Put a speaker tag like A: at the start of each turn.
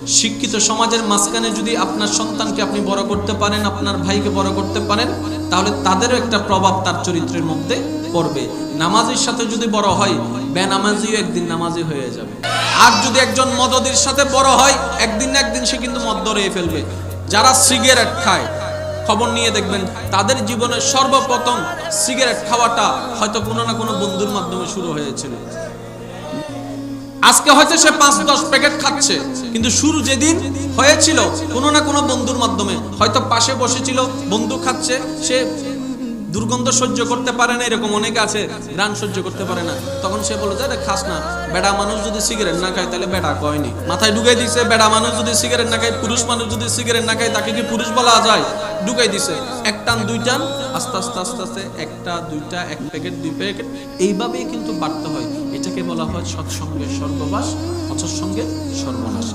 A: শিক্ষিত সমাজের মাঝখানে যদি আপনার সন্তানকে আপনি বড় করতে পারেন, আপনার ভাইকে বড় করতে পারেন, তাহলে তাদেরও একটা প্রভাব তার চরিত্রের মধ্যে পড়বে। নামাজের সাথে যদি বড় হয়, বেনামাজিও একদিন নামাজি হয়ে যাবে। আর যদি একজন মদদের সাথে বড় হয়, একদিন না একদিন সে কিন্তু মদ ধরে ফেলবে। যারা সিগারেট খায়, খবর নিয়ে দেখবেন তাদের জীবনের সর্বপ্রথম সিগারেট খাওয়াটা হয়তো কোনো না কোনো বন্ধুর মাধ্যমে শুরু হয়েছিল। আজকে হয়তো সে ৫-১০ প্যাকেট খাচ্ছে, কিন্তু শুরু যেদিন হয়েছিল কোনো না কোনো বন্ধুর মাধ্যমে। হয়তো পাশে বসেছিল, বন্ধু খাচ্ছে, সে দুর্গন্ধ সহ্য করতে পারে না, এরকম অনেকে আছে ঘ্রাণ সহ্য করতে পারে না। তখন সে বলে যে খাস না, বেড়া মানুষ যদি সিগারেট না খায় তাহলে বেড়া কয়নি, মাথায় ঢুকাই দিছে। বেড়া মানুষ যদি সিগারেট না খায়, পুরুষ মানুষ যদি সিগারেট না খায়, তাকে কি পুরুষ বলা যায়? ঢুকাই দিছে। এক টান দুই টান, আস্তে আস্তে আস্তে আস্তে একটা দুইটা, এক প্যাকেট দুই প্যাকেট, এইভাবেই কিন্তু বাড়তে হয়। এটাকে বলা হয় সৎসঙ্গের স্বর্গবাস, অসৎসঙ্গের সর্বনাশ।